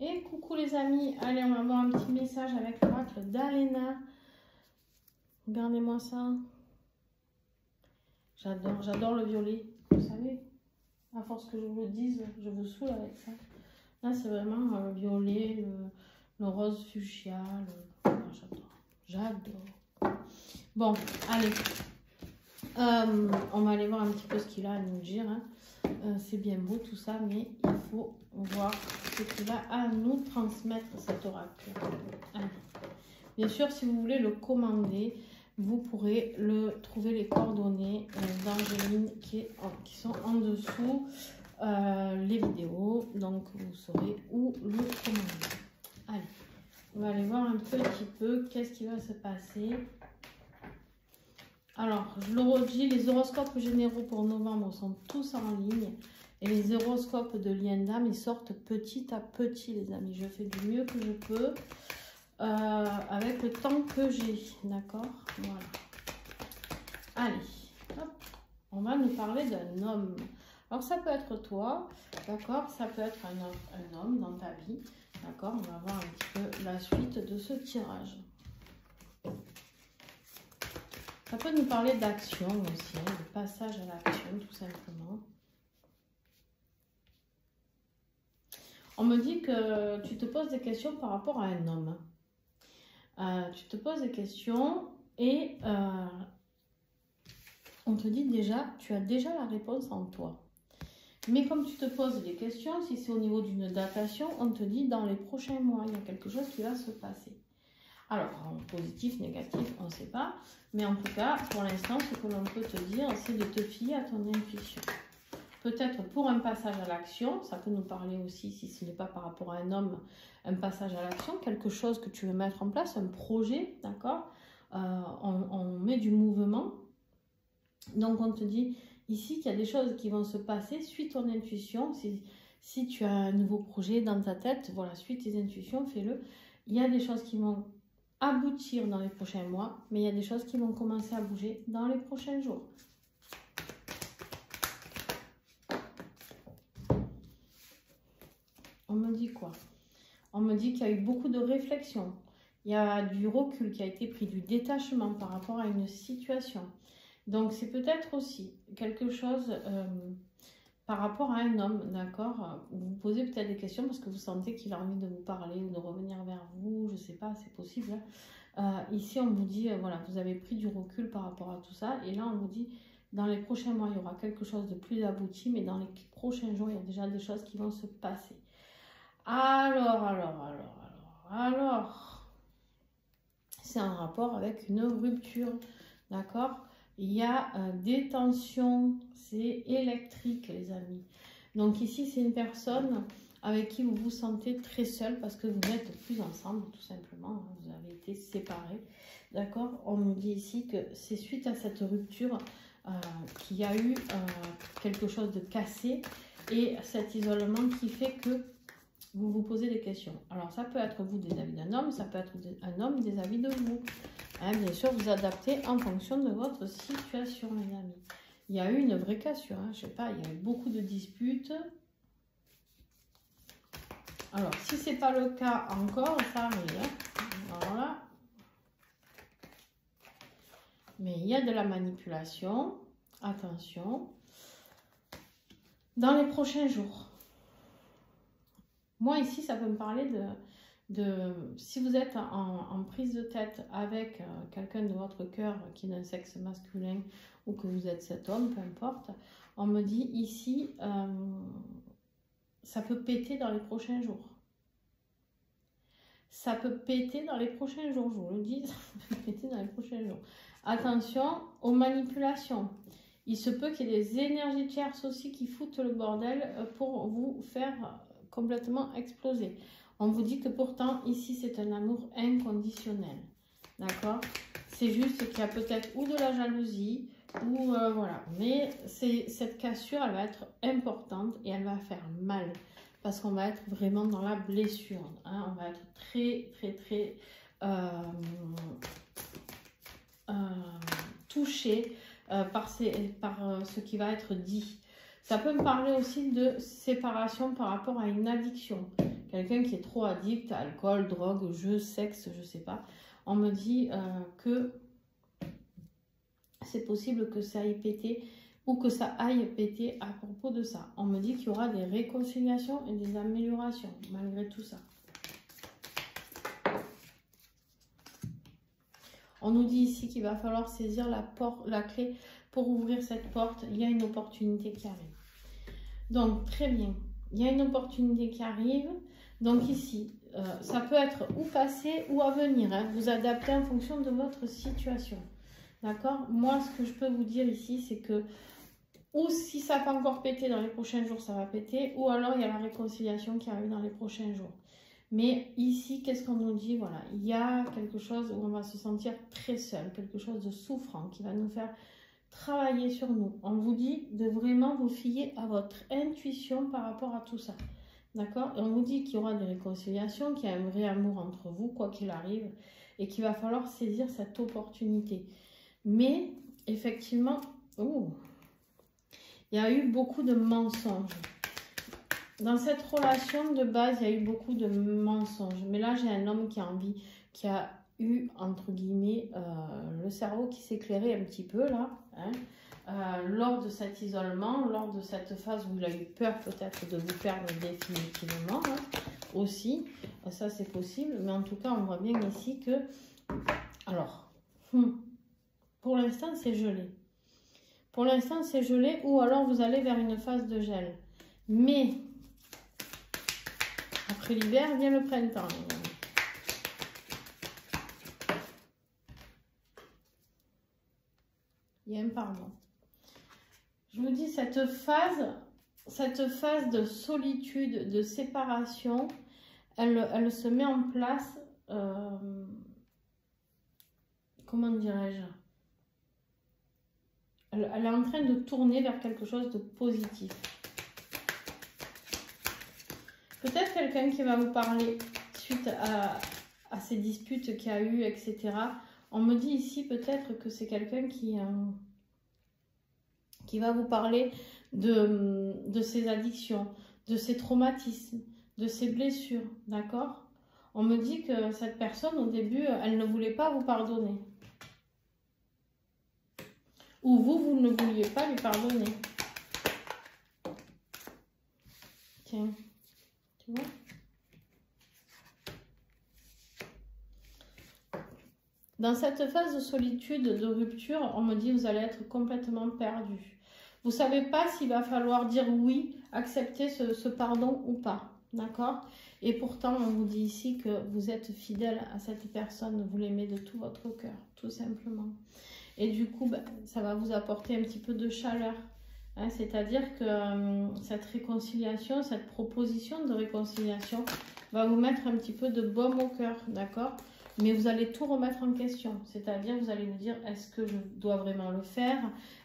Et coucou les amis, allez on va voir un petit message avec l'oracle d'Alena. Regardez-moi ça. J'adore le violet, vous savez. À force que je vous le dise, je vous saoule avec ça. Là c'est vraiment le violet, le rose fuchsia. J'adore. Bon, allez. On va aller voir un petit peu ce qu'il a à nous dire. Hein. C'est bien beau tout ça, mais il faut voir ce qu'il a à nous transmettre, cet oracle. Allez. Bien sûr, si vous voulez le commander, vous pourrez le trouver les coordonnées d'Angéline qui sont en dessous les vidéos. Donc, vous saurez où le commander. Allez, on va aller voir un petit peu qu'est-ce qui va se passer. Alors, je le redis, les horoscopes généraux pour novembre sont tous en ligne. Et les horoscopes de lien d'âme, ils sortent petit à petit, les amis. Je fais du mieux que je peux avec le temps que j'ai. D'accord? Voilà. Allez, hop. On va nous parler d'un homme. Alors, ça peut être toi, d'accord? Ça peut être un homme dans ta vie. D'accord? On va voir un petit peu la suite de ce tirage. Ça peut nous parler d'action aussi, hein, de passage à l'action, tout simplement. On me dit que tu te poses des questions par rapport à un homme. Tu te poses des questions et on te dit déjà, tu as déjà la réponse en toi. Mais comme tu te poses des questions, si c'est au niveau d'une datation, on te dit dans les prochains mois, il y a quelque chose qui va se passer. Alors, en positif, négatif, on ne sait pas. Mais en tout cas, pour l'instant, ce que l'on peut te dire, c'est de te fier à ton intuition. Peut-être pour un passage à l'action, ça peut nous parler aussi, si ce n'est pas par rapport à un homme, un passage à l'action, quelque chose que tu veux mettre en place, un projet, d'accord? On met du mouvement. Donc, on te dit ici qu'il y a des choses qui vont se passer, suis ton intuition. Si tu as un nouveau projet dans ta tête, voilà, suis tes intuitions, fais-le. Il y a des choses qui vont aboutir dans les prochains mois, mais il y a des choses qui vont commencer à bouger dans les prochains jours. On me dit quoi? On me dit qu'il y a eu beaucoup de réflexion, il y a du recul qui a été pris, du détachement par rapport à une situation. Donc c'est peut-être aussi quelque chose par rapport à un homme, d'accord? Vous vous posez peut-être des questions parce que vous sentez qu'il a envie de vous parler ou de revenir vers vous, je ne sais pas, c'est possible. Ici, on vous dit, voilà, vous avez pris du recul par rapport à tout ça. Et là, on vous dit, dans les prochains mois, il y aura quelque chose de plus abouti, mais dans les prochains jours, il y a déjà des choses qui vont se passer. Alors, c'est un rapport avec une rupture, d'accord? Il y a des tensions, c'est électrique les amis. Donc ici c'est une personne avec qui vous vous sentez très seul parce que vous n'êtes plus ensemble tout simplement. Vous avez été séparés, d'accord? On nous dit ici que c'est suite à cette rupture qu'il y a eu quelque chose de cassé et cet isolement qui fait que vous vous posez des questions. Alors ça peut être vous des avis d'un homme, ça peut être un homme des avis de vous. Hein, bien sûr, vous adaptez en fonction de votre situation, les amis. Il y a eu une vraie cassure, hein, je sais pas, il y a eu beaucoup de disputes. Alors, si ce n'est pas le cas encore, ça arrive. Hein. Voilà. Mais il y a de la manipulation. Attention. Dans les prochains jours. Moi, ici, ça peut me parler si vous êtes en prise de tête avec quelqu'un de votre cœur qui est d'un sexe masculin ou que vous êtes cet homme, peu importe, on me dit ici, ça peut péter dans les prochains jours. Ça peut péter dans les prochains jours, je vous le dis, ça peut péter dans les prochains jours. Attention aux manipulations. Il se peut qu'il y ait des énergies tierces aussi qui foutent le bordel pour vous faire complètement exploser. On vous dit que pourtant, ici, c'est un amour inconditionnel. D'accord? C'est juste qu'il y a peut-être ou de la jalousie, ou voilà. Mais cette cassure, elle va être importante et elle va faire mal. Parce qu'on va être vraiment dans la blessure. Hein? On va être très touché par ce qui va être dit. Ça peut me parler aussi de séparation par rapport à une addiction. quelqu'un qui est trop addict à alcool, drogue, jeu, sexe, je sais pas. On me dit que c'est possible que ça aille péter ou que ça aille péter à propos de ça. On me dit qu'il y aura des réconciliations et des améliorations malgré tout ça. On nous dit ici qu'il va falloir saisir la clé pour ouvrir cette porte. Il y a une opportunité qui arrive. Donc, très bien. Il y a une opportunité qui arrive. Donc ici, ça peut être ou passé ou à venir. Hein. Vous adaptez en fonction de votre situation. D'accord? Moi, ce que je peux vous dire ici, c'est que ou si ça va encore péter dans les prochains jours, ça va péter. Ou alors, il y a la réconciliation qui arrive dans les prochains jours. Mais ici, qu'est-ce qu'on nous dit? Voilà, il y a quelque chose où on va se sentir très seul, quelque chose de souffrant qui va nous faire travailler sur nous. On vous dit de vraiment vous fier à votre intuition par rapport à tout ça. D'accord? Et on vous dit qu'il y aura des réconciliations, qu'il y a un vrai amour entre vous, quoi qu'il arrive, et qu'il va falloir saisir cette opportunité. Mais, effectivement, il y a eu beaucoup de mensonges. Dans cette relation de base, il y a eu beaucoup de mensonges. Mais là, j'ai un homme qui a eu, entre guillemets, le cerveau qui s'éclairait un petit peu, là. Hein, lors de cet isolement, lors de cette phase où il a eu peur peut-être de vous perdre définitivement, hein, aussi. Ça, c'est possible. Mais en tout cas, on voit bien ici que... Alors, pour l'instant, c'est gelé. Pour l'instant, c'est gelé ou alors vous allez vers une phase de gel. Mais... après l'hiver, vient le printemps. Il y a un pardon. Je vous dis, cette phase de solitude, de séparation, elle se met en place, comment dirais-je, elle est en train de tourner vers quelque chose de positif. Peut-être quelqu'un qui va vous parler suite à ces disputes qu'il y a eu, etc. On me dit ici peut-être que c'est quelqu'un qui va vous parler de ses addictions, de ses traumatismes, de ses blessures, d'accord? On me dit que cette personne, au début, elle ne voulait pas vous pardonner. Ou vous ne vouliez pas lui pardonner. Tiens. Tu vois? Dans cette phase de solitude, de rupture, on me dit que vous allez être complètement perdu. Vous ne savez pas s'il va falloir dire oui, accepter ce pardon ou pas. D'accord? Et pourtant, on vous dit ici que vous êtes fidèle à cette personne, vous l'aimez de tout votre cœur, tout simplement. Et du coup, ben, ça va vous apporter un petit peu de chaleur. Hein, c'est-à-dire que cette réconciliation, cette proposition de réconciliation va vous mettre un petit peu de baume au cœur, d'accord? Mais vous allez tout remettre en question. C'est-à-dire, vous allez vous dire, est-ce que je dois vraiment le faire?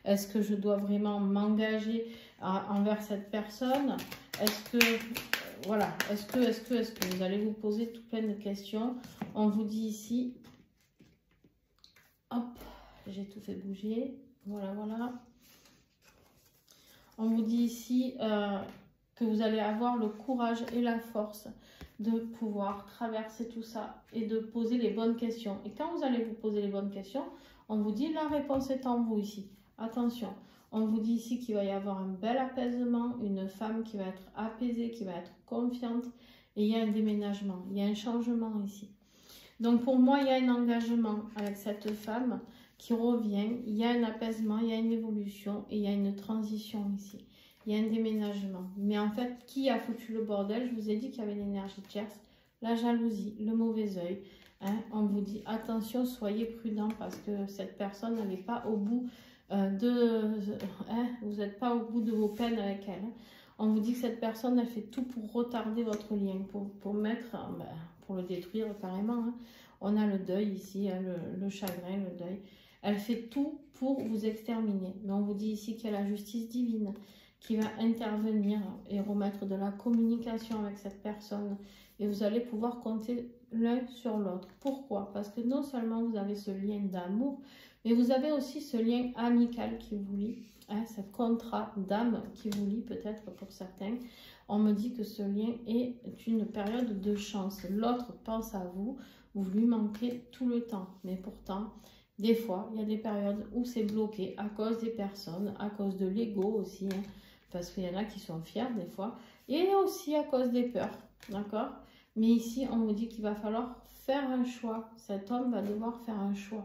Est-ce que je dois vraiment m'engager envers cette personne? Est-ce que, voilà, est-ce que vous allez vous poser tout plein de questions? On vous dit ici, hop, j'ai tout fait bouger, voilà, voilà. On vous dit ici que vous allez avoir le courage et la force de pouvoir traverser tout ça et de poser les bonnes questions. Et quand vous allez vous poser les bonnes questions, on vous dit la réponse est en vous ici. Attention, on vous dit ici qu'il va y avoir un bel apaisement, une femme qui va être apaisée, qui va être confiante. Et il y a un déménagement, il y a un changement ici. Donc pour moi, il y a un engagement avec cette femme qui revient, il y a un apaisement, il y a une évolution et il y a une transition ici. Il y a un déménagement. Mais en fait, qui a foutu le bordel? Je vous ai dit qu'il y avait l'énergie tierce, la jalousie, le mauvais œil. Hein? On vous dit attention, soyez prudent parce que cette personne n'est pas au bout vous n'êtes pas au bout de vos peines avec elle. Hein? On vous dit que cette personne, elle fait tout pour retarder votre lien, pour le détruire carrément. Hein? On a le deuil ici, hein, le chagrin, le deuil. Elle fait tout pour vous exterminer. Mais on vous dit ici qu'il y a la justice divine qui va intervenir et remettre de la communication avec cette personne. Et vous allez pouvoir compter l'un sur l'autre. Pourquoi? Parce que non seulement vous avez ce lien d'amour, mais vous avez aussi ce lien amical qui vous lie. Hein, ce contrat d'âme qui vous lie peut-être pour certains. On me dit que ce lien est une période de chance. L'autre pense à vous, vous lui manquez tout le temps. Mais pourtant, des fois, il y a des périodes où c'est bloqué à cause des personnes, à cause de l'ego aussi, hein, parce qu'il y en a qui sont fiers des fois, et aussi à cause des peurs, d'accord? Mais ici, on me dit qu'il va falloir faire un choix. Cet homme va devoir faire un choix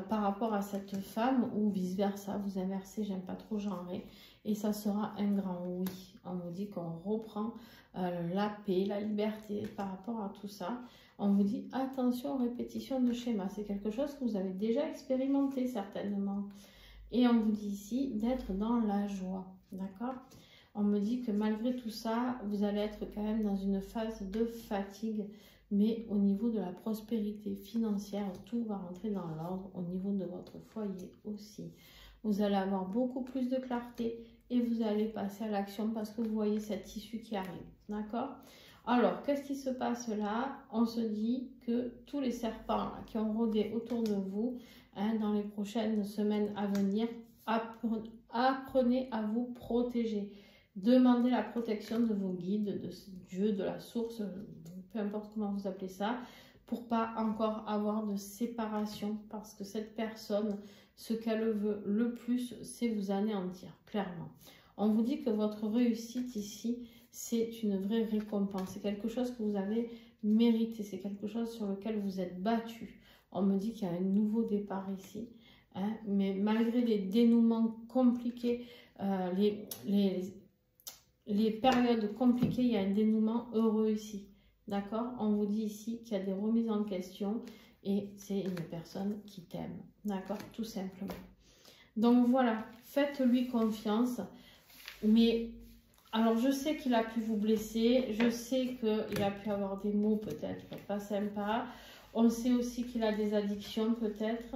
par rapport à cette femme ou vice-versa. Vous inversez, j'aime pas trop genrer. Et ça sera un grand oui. On me dit qu'on reprend la paix, la liberté par rapport à tout ça. On vous dit attention aux répétitions de schémas. C'est quelque chose que vous avez déjà expérimenté certainement. Et on vous dit ici d'être dans la joie. D'accord? On me dit que malgré tout ça, vous allez être quand même dans une phase de fatigue. Mais au niveau de la prospérité financière, tout va rentrer dans l'ordre. Au niveau de votre foyer aussi. Vous allez avoir beaucoup plus de clarté et vous allez passer à l'action parce que vous voyez cette issue qui arrive. D'accord? Alors, qu'est-ce qui se passe là? On se dit que tous les serpents là, qui ont rôdé autour de vous, hein, dans les prochaines semaines à venir, apprenez à vous protéger. Demandez la protection de vos guides, de Dieu, de la source, peu importe comment vous appelez ça, pour pas encore avoir de séparation parce que cette personne, ce qu'elle veut le plus, c'est vous anéantir, clairement. On vous dit que votre réussite ici, c'est une vraie récompense. C'est quelque chose que vous avez mérité. C'est quelque chose sur lequel vous êtes battu. On me dit qu'il y a un nouveau départ ici. Hein, mais malgré les dénouements compliqués, les périodes compliquées, il y a un dénouement heureux ici. D'accord? On vous dit ici qu'il y a des remises en question et c'est une personne qui t'aime. D'accord? Tout simplement. Donc voilà, faites-lui confiance. Mais alors je sais qu'il a pu vous blesser, je sais qu'il a pu avoir des mots peut-être pas sympas. On sait aussi qu'il a des addictions peut-être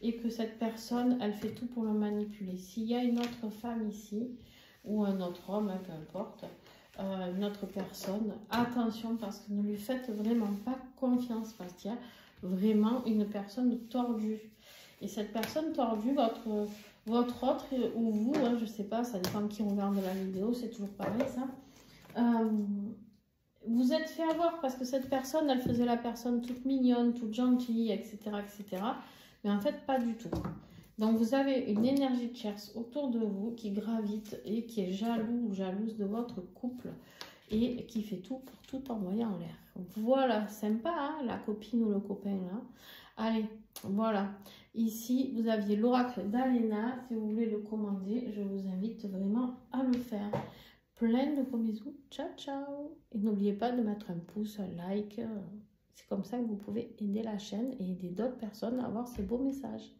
et que cette personne, elle fait tout pour le manipuler. S'il y a une autre femme ici, ou un autre homme, peu importe, une autre personne, attention parce que ne lui faites vraiment pas confiance parce qu'il y a vraiment une personne tordue. Et cette personne tordue, votre autre ou vous, hein, je ne sais pas, ça dépend de qui regarde la vidéo, c'est toujours pareil ça. Vous êtes fait avoir parce que cette personne, elle faisait la personne toute mignonne, toute gentille, etc., etc. Mais en fait, pas du tout. Donc, vous avez une énergie de Tierce autour de vous qui gravite et qui est jaloux ou jalouse de votre couple et qui fait tout pour tout envoyer en l'air. Voilà, sympa, hein, la copine ou le copain, là. Allez, voilà. Ici, vous aviez l'oracle d'Alena. Si vous voulez le commander, je vous invite vraiment à le faire. Plein de gros bisous. Ciao, ciao. Et n'oubliez pas de mettre un pouce, un like. C'est comme ça que vous pouvez aider la chaîne et aider d'autres personnes à avoir ces beaux messages.